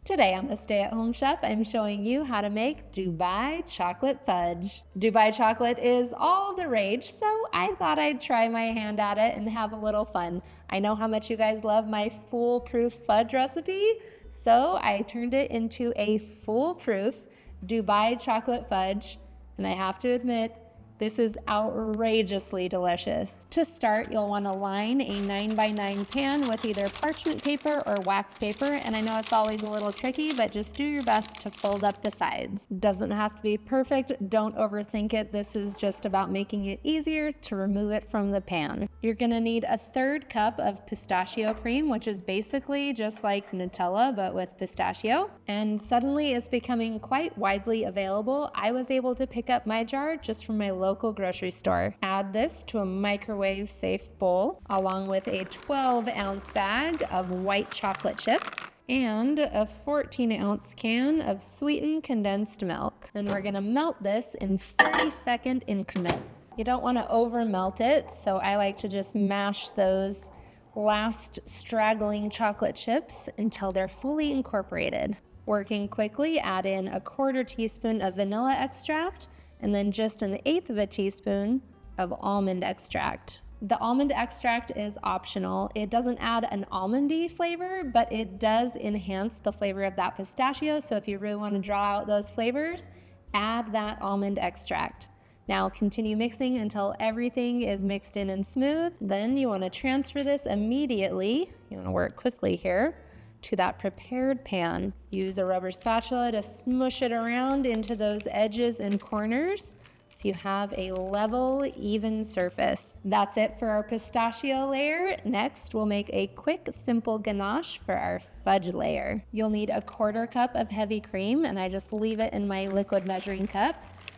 Today on the Stay at Home Chef, I'm showing you how to make Dubai Chocolate Fudge. Dubai chocolate is all the rage, so I thought I'd try my hand at it and have a little fun. I know how much you guys love my foolproof fudge recipe, so I turned it into a foolproof Dubai Chocolate Fudge, and I have to admit, this is outrageously delicious. To start, you'll want to line a 9x9 pan with either parchment paper or wax paper, and I know it's always a little tricky, but just do your best to fold up the sides. Doesn't have to be perfect, don't overthink it. This is just about making it easier to remove it from the pan. You're gonna need a 1/3 cup of pistachio cream, which is basically just like Nutella, but with pistachio. And suddenly it's becoming quite widely available. I was able to pick up my jar just from my local grocery store. Add this to a microwave safe bowl along with a 12-ounce bag of white chocolate chips and a 14-ounce can of sweetened condensed milk. And we're gonna melt this in 30-second increments. You don't wanna over melt it, so I like to just mash those last straggling chocolate chips until they're fully incorporated. Working quickly, add in a 1/4 teaspoon of vanilla extract and then just 1/8 of a teaspoon of almond extract. The almond extract is optional. It doesn't add an almondy flavor, but it does enhance the flavor of that pistachio. So if you really want to draw out those flavors, add that almond extract. Now continue mixing until everything is mixed in and smooth. Then you want to transfer this immediately. You want to work quickly here to that prepared pan. Use a rubber spatula to smush it around into those edges and corners so you have a level, even surface. That's it for our pistachio layer. Next, we'll make a quick, simple ganache for our fudge layer. You'll need a 1/4 cup of heavy cream, and I just leave it in my liquid measuring cup,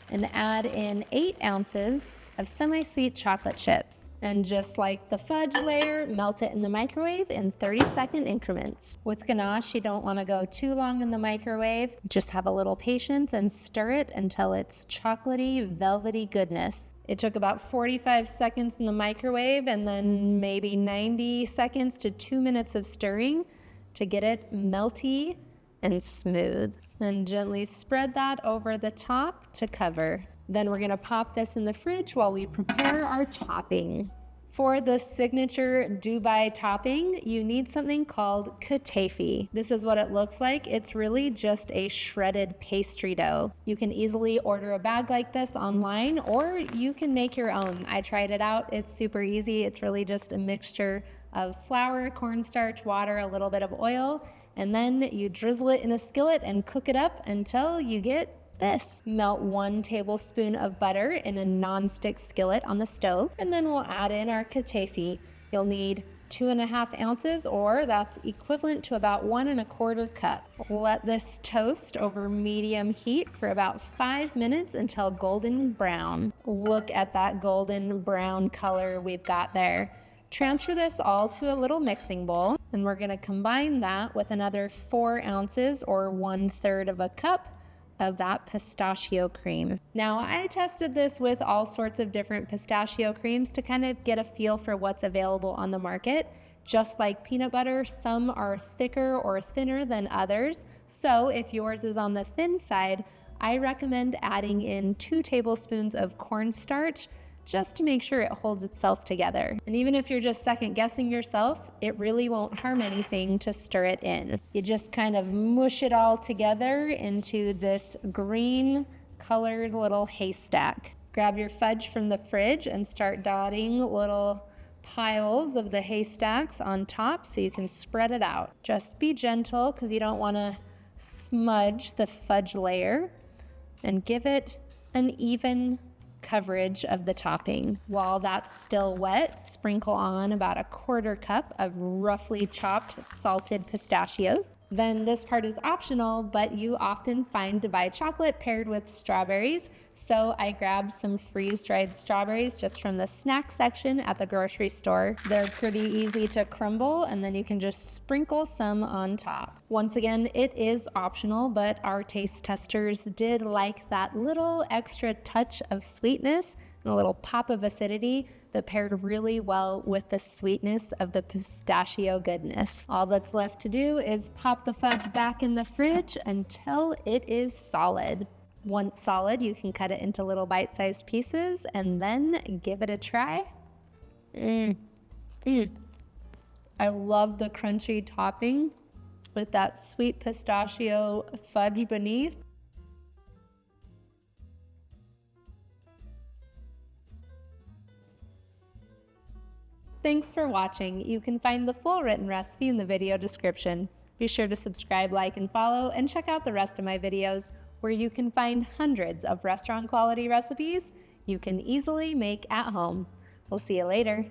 and add in 8 ounces of semi-sweet chocolate chips. And just like the fudge layer, melt it in the microwave in 30-second increments. With ganache, you don't want to go too long in the microwave. Just have a little patience and stir it until it's chocolatey, velvety goodness. It took about 45 seconds in the microwave and then maybe 90 seconds to 2 minutes of stirring to get it melty and smooth. Then gently spread that over the top to cover. Then we're gonna pop this in the fridge while we prepare our topping. For the signature Dubai topping, you need something called kataifi. This is what it looks like. It's really just a shredded pastry dough. You can easily order a bag like this online, or you can make your own. I tried it out. It's super easy. It's really just a mixture of flour, cornstarch, water, a little bit of oil, and then you drizzle it in a skillet and cook it up until you get this. Melt 1 tablespoon of butter in a non-stick skillet on the stove, and then we'll add in our kataifi. You'll need 2.5 ounces, or that's equivalent to about 1 1/4 cup. Let this toast over medium heat for about 5 minutes until golden brown. Look at that golden brown color we've got there. Transfer this all to a little mixing bowl, and we're gonna combine that with another 4 ounces or 1/3 of a cup of that pistachio cream. Now, I tested this with all sorts of different pistachio creams to kind of get a feel for what's available on the market. Just like peanut butter, some are thicker or thinner than others. So if yours is on the thin side, I recommend adding in 2 tablespoons of cornstarch just to make sure it holds itself together. And even if you're just second guessing yourself, it really won't harm anything to stir it in. You just kind of mush it all together into this green colored little haystack. Grab your fudge from the fridge and start dotting little piles of the haystacks on top so you can spread it out. Just be gentle because you don't want to smudge the fudge layer, and give it an even coverage of the topping. While that's still wet, sprinkle on about 1/4 cup of roughly chopped salted pistachios. Then this part is optional, but you often find Dubai chocolate paired with strawberries. So I grabbed some freeze-dried strawberries just from the snack section at the grocery store. They're pretty easy to crumble, and then you can just sprinkle some on top. Once again, it is optional, but our taste testers did like that little extra touch of sweetness and a little pop of acidity that paired really well with the sweetness of the pistachio goodness. All that's left to do is pop the fudge back in the fridge until it is solid. Once solid, you can cut it into little bite-sized pieces and then give it a try. I love the crunchy topping with that sweet pistachio fudge beneath. Thanks for watching. You can find the full written recipe in the video description. Be sure to subscribe, like, and follow, and check out the rest of my videos where you can find hundreds of restaurant quality recipes you can easily make at home. We'll see you later.